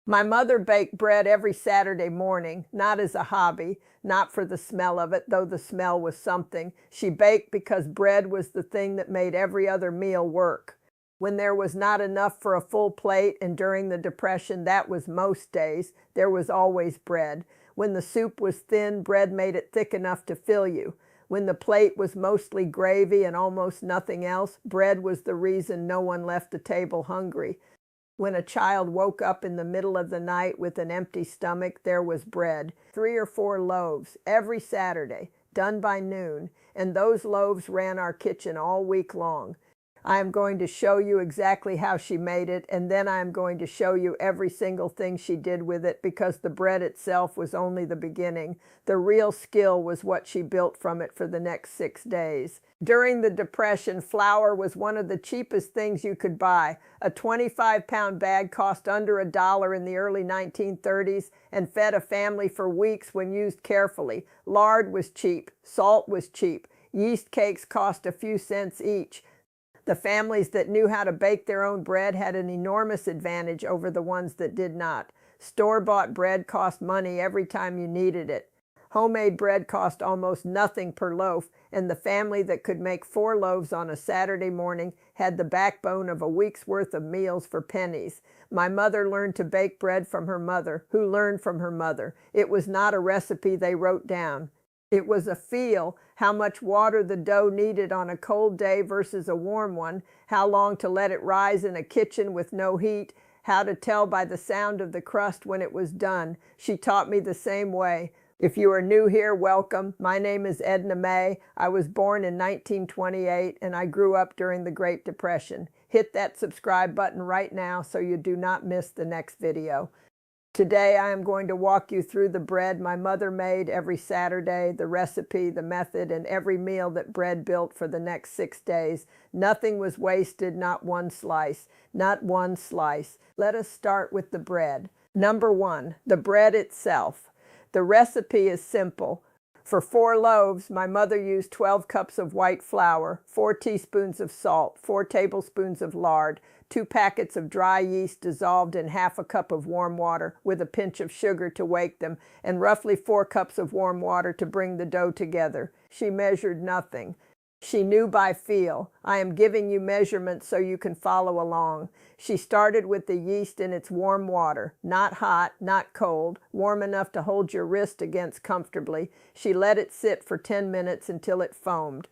My mother baked bread every Saturday morning, not as a hobby, not for the smell of it, though the smell was something. She baked because bread was the thing that made every other meal work. When there was not enough for a full plate, and during the Depression, that was most days, there was always bread. When the soup was thin, bread made it thick enough to fill you. When the plate was mostly gravy and almost nothing else, bread was the reason no one left the table hungry. When a child woke up in the middle of the night with an empty stomach, there was bread. 3 or 4 loaves every Saturday, done by noon, and those loaves ran our kitchen all week long. I am going to show you exactly how she made it, and then I am going to show you every single thing she did with it, because the bread itself was only the beginning. The real skill was what she built from it for the next 6 days. During the Depression, flour was one of the cheapest things you could buy. A 25-pound bag cost under $1 in the early 1930s and fed a family for weeks when used carefully. Lard was cheap. Salt was cheap. Yeast cakes cost a few cents each. The families that knew how to bake their own bread had an enormous advantage over the ones that did not. Store-bought bread cost money every time you needed it. Homemade bread cost almost nothing per loaf, and the family that could make 4 loaves on a Saturday morning had the backbone of a week's worth of meals for pennies. My mother learned to bake bread from her mother, who learned from her mother. It was not a recipe they wrote down. It was a feel, how much water the dough needed on a cold day versus a warm one, how long to let it rise in a kitchen with no heat, how to tell by the sound of the crust when it was done. She taught me the same way. If you are new here, welcome. My name is Edna Mae. I was born in 1928 and I grew up during the Great Depression. Hit that subscribe button right now so you do not miss the next video. Today I am going to walk you through the bread my mother made every Saturday, the recipe, the method, and every meal that bread built for the next 6 days. Nothing was wasted, not one slice. Not one slice. Let us start with the bread. Number 1, the bread itself. The recipe is simple. For 4 loaves, my mother used 12 cups of white flour, 4 teaspoons of salt, 4 tablespoons of lard, 2 packets of dry yeast dissolved in half a cup of warm water with a pinch of sugar to wake them, and roughly 4 cups of warm water to bring the dough together. She measured nothing. She knew by feel. I am giving you measurements so you can follow along. She started with the yeast in its warm water, not hot, not cold, warm enough to hold your wrist against comfortably. She let it sit for 10 minutes until it foamed.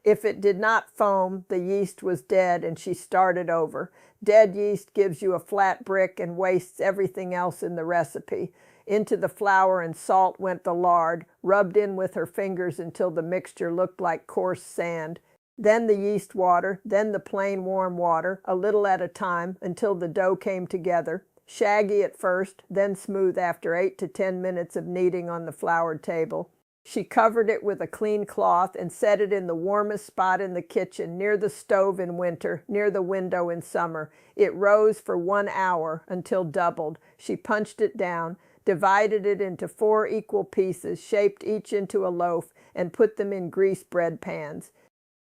If it did not foam, the yeast was dead and she started over. Dead yeast gives you a flat brick and wastes everything else in the recipe. Into the flour and salt went the lard, rubbed in with her fingers until the mixture looked like coarse sand. Then the yeast water, then the plain warm water, a little at a time until the dough came together. Shaggy at first, then smooth after 8 to 10 minutes of kneading on the floured table. She covered it with a clean cloth and set it in the warmest spot in the kitchen, near the stove in winter, near the window in summer. It rose for 1 hour until doubled. She punched it down, divided it into 4 equal pieces, shaped each into a loaf, and put them in greased bread pans.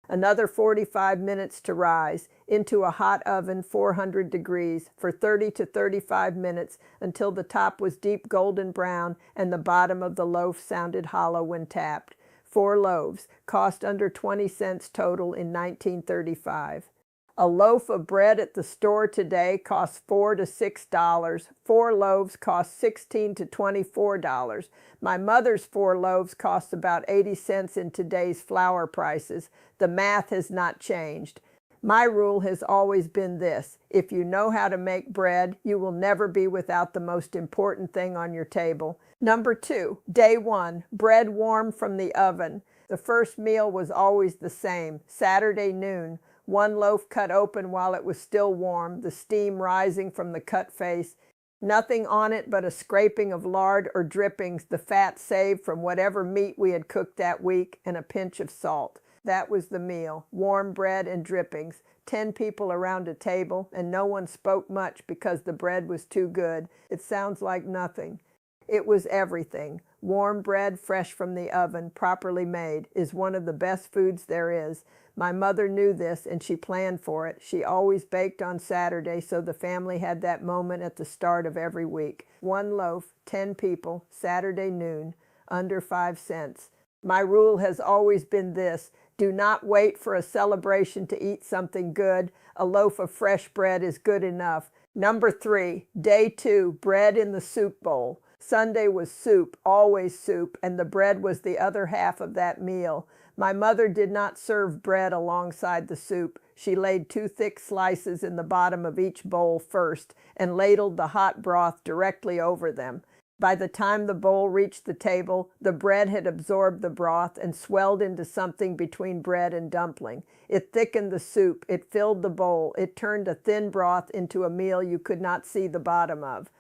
Another 45 minutes to rise, into a hot oven 400 degrees for 30 to 35 minutes until the top was deep golden brown and the bottom of the loaf sounded hollow when tapped. 4 loaves, cost under 20 cents total in 1935. A loaf of bread at the store today costs $4 to $6. 4 loaves cost $16 to $24. My mother's 4 loaves cost about 80 cents in today's flour prices. The math has not changed. My rule has always been this: if you know how to make bread, you will never be without the most important thing on your table. Number 2, day 1, bread warm from the oven. The first meal was always the same, Saturday noon. 1 loaf cut open while it was still warm, the steam rising from the cut face. Nothing on it but a scraping of lard or drippings, the fat saved from whatever meat we had cooked that week, and a pinch of salt. That was the meal, warm bread and drippings. 10 people around a table, and no one spoke much because the bread was too good. It sounds like nothing. It was everything. Warm bread, fresh from the oven, properly made, is one of the best foods there is. My mother knew this and she planned for it. She always baked on Saturday, so the family had that moment at the start of every week. 1 loaf, 10 people, Saturday noon, under 5 cents. My rule has always been this: do not wait for a celebration to eat something good. A loaf of fresh bread is good enough. Number 3, day 2, bread in the soup bowl. Sunday was soup, always soup, and the bread was the other half of that meal. My mother did not serve bread alongside the soup. She laid 2 thick slices in the bottom of each bowl first and ladled the hot broth directly over them. By the time the bowl reached the table, the bread had absorbed the broth and swelled into something between bread and dumpling. It thickened the soup, it filled the bowl, it turned a thin broth into a meal you could not see the bottom of.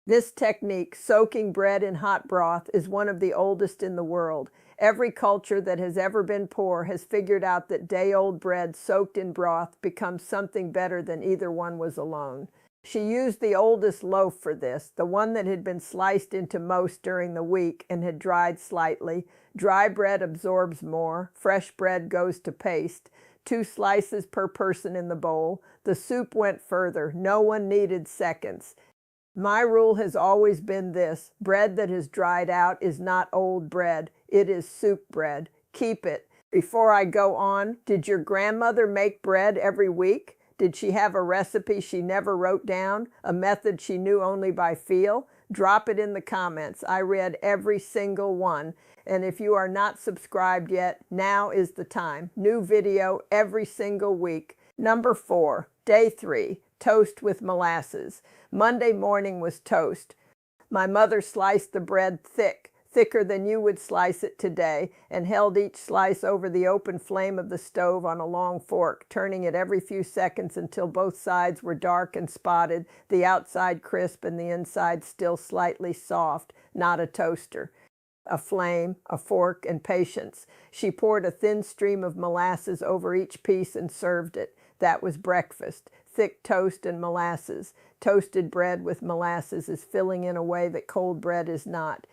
This technique, soaking bread in hot broth, is one of the oldest in the world. Every culture that has ever been poor has figured out that day-old bread soaked in broth becomes something better than either one was alone. She used the oldest loaf for this, the one that had been sliced into most during the week and had dried slightly. Dry bread absorbs more. Fresh bread goes to paste. 2 slices per person in the bowl. The soup went further. No one needed seconds. My rule has always been this: bread that has dried out is not old bread. It is soup bread. Keep it. Before I go on, did your grandmother make bread every week? Did she have a recipe she never wrote down, a method she knew only by feel? Drop it in the comments. I read every single one. And if you are not subscribed yet, now is the time. New video every single week. Number 4, day 3, toast with molasses. Monday morning was toast. My mother sliced the bread thick, thicker than you would slice it today, and held each slice over the open flame of the stove on a long fork, turning it every few seconds until both sides were dark and spotted, the outside crisp and the inside still slightly soft. Not a toaster. A flame, a fork, and patience. She poured a thin stream of molasses over each piece and served it. That was breakfast. Thick toast and molasses. Toasted bread with molasses is filling in a way that cold bread is not.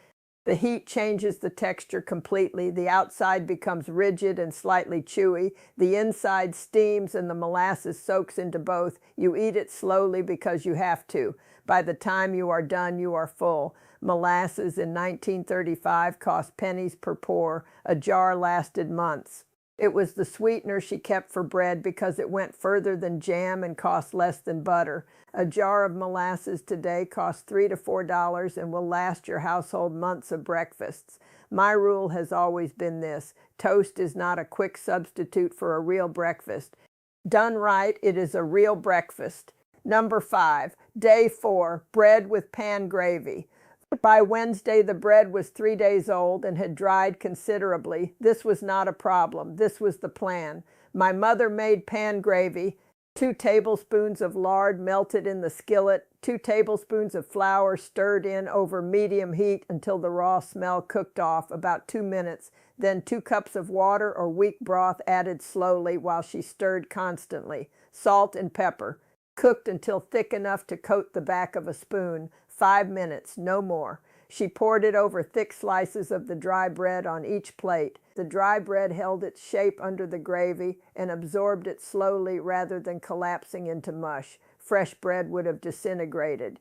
The heat changes the texture completely. The outside becomes rigid and slightly chewy. The inside steams and the molasses soaks into both. You eat it slowly because you have to. By the time you are done, you are full. Molasses in 1935 cost pennies per pour. A jar lasted months. It was the sweetener she kept for bread because it went further than jam and cost less than butter. A jar of molasses today costs $3 to $4 and will last your household months of breakfasts. My rule has always been this: toast is not a quick substitute for a real breakfast. Done right, it is a real breakfast. Number 5, day 4, bread with pan gravy. By Wednesday, the bread was 3 days old and had dried considerably. This was not a problem. This was the plan. My mother made pan gravy. 2 tablespoons of lard melted in the skillet, 2 tablespoons of flour stirred in over medium heat until the raw smell cooked off, about 2 minutes, then 2 cups of water or weak broth added slowly while she stirred constantly. Salt and pepper. Cooked until thick enough to coat the back of a spoon. 5 minutes, no more. She poured it over thick slices of the dry bread on each plate. The dry bread held its shape under the gravy and absorbed it slowly rather than collapsing into mush. Fresh bread would have disintegrated.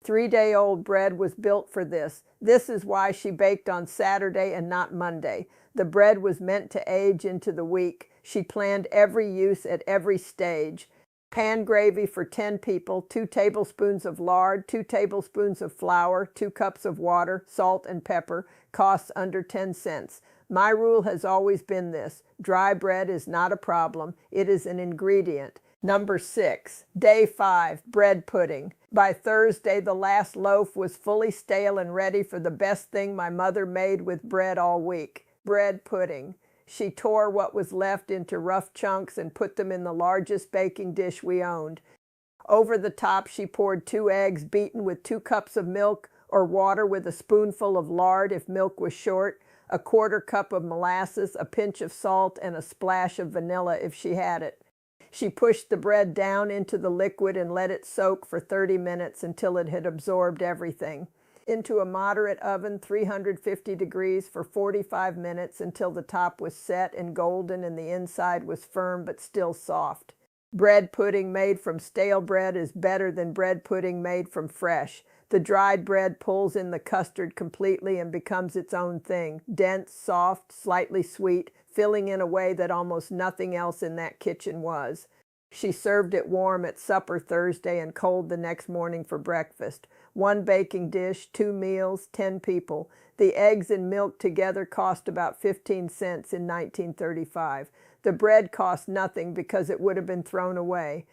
3-day-old bread was built for this. This is why she baked on Saturday and not Monday. The bread was meant to age into the week. She planned every use at every stage. Pan gravy for 10 people, 2 tablespoons of lard, 2 tablespoons of flour, 2 cups of water, salt and pepper, costs under 10 cents. My rule has always been this: dry bread is not a problem, it is an ingredient. Number 6, day 5, bread pudding. By Thursday, the last loaf was fully stale and ready for the best thing my mother made with bread all week: bread pudding. She tore what was left into rough chunks and put them in the largest baking dish we owned. Over the top, she poured 2 eggs beaten with 2 cups of milk or water with a spoonful of lard if milk was short, a 1/4 cup of molasses, a pinch of salt, and a splash of vanilla if she had it. She pushed the bread down into the liquid and let it soak for 30 minutes until it had absorbed everything. Into a moderate oven, 350 degrees for 45 minutes until the top was set and golden and the inside was firm but still soft. Bread pudding made from stale bread is better than bread pudding made from fresh. The dried bread pulls in the custard completely and becomes its own thing, dense, soft, slightly sweet, filling in a way that almost nothing else in that kitchen was. She served it warm at supper Thursday and cold the next morning for breakfast. 1 baking dish, 2 meals, 10 people. The eggs and milk together cost about 15 cents in 1935. The bread cost nothing because it would have been thrown away.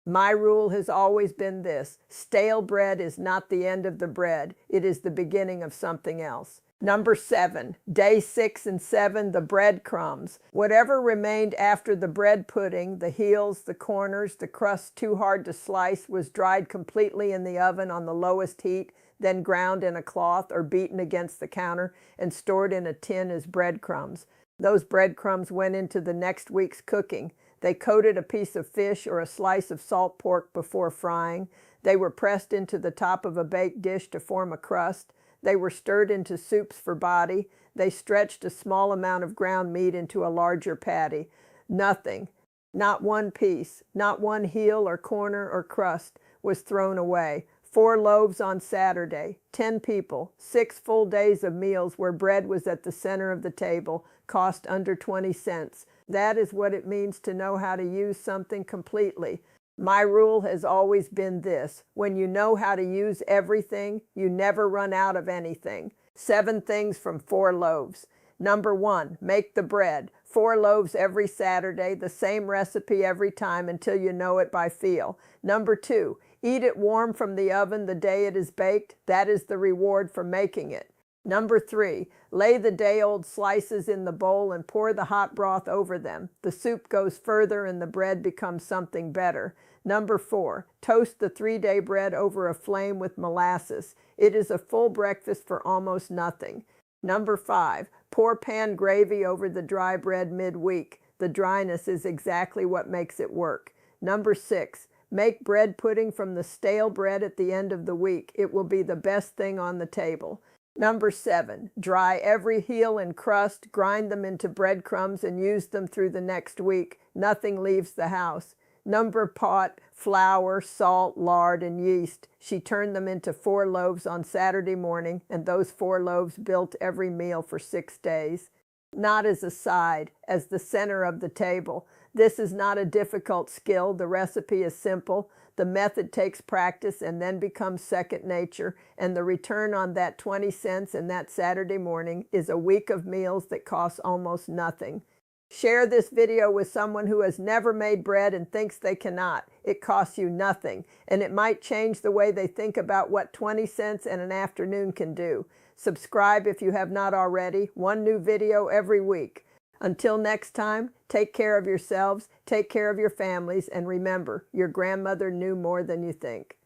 My rule has always been this: stale bread is not the end of the bread. It is the beginning of something else. Number 7, day 6 and 7, the breadcrumbs. Whatever remained after the bread pudding, the heels, the corners, the crust too hard to slice, was dried completely in the oven on the lowest heat, then ground in a cloth or beaten against the counter and stored in a tin as breadcrumbs. Those breadcrumbs went into the next week's cooking. They coated a piece of fish or a slice of salt pork before frying. They were pressed into the top of a baked dish to form a crust. They were stirred into soups for body. They stretched a small amount of ground meat into a larger patty. Nothing, not one piece, not one heel or corner or crust was thrown away. 4 loaves on Saturday, 10 people, 6 full days of meals where bread was at the center of the table, cost under 20 cents. That is what it means to know how to use something completely. My rule has always been this: when you know how to use everything, you never run out of anything. 7 things from 4 loaves. Number 1, make the bread. 4 loaves every Saturday, the same recipe every time until you know it by feel. Number 2, eat it warm from the oven the day it is baked. That is the reward for making it. Number 3, lay the day-old slices in the bowl and pour the hot broth over them. The soup goes further and the bread becomes something better. Number 4, toast the 3-day bread over a flame with molasses. It is a full breakfast for almost nothing. Number 5, pour pan gravy over the dry bread midweek. The dryness is exactly what makes it work. Number 6, make bread pudding from the stale bread at the end of the week. It will be the best thing on the table. Number 7, dry every heel and crust, grind them into breadcrumbs and use them through the next week. Nothing leaves the house. Number pot, flour, salt, lard, and yeast. She turned them into 4 loaves on Saturday morning, and those 4 loaves built every meal for 6 days. Not as a side, as the center of the table. This is not a difficult skill. The recipe is simple. The method takes practice and then becomes second nature, and the return on that 20 cents and that Saturday morning is a week of meals that costs almost nothing. Share this video with someone who has never made bread and thinks they cannot. It costs you nothing, and it might change the way they think about what 20 cents and an afternoon can do. Subscribe if you have not already. 1 new video every week. Until next time, take care of yourselves, take care of your families, and remember, your grandmother knew more than you think.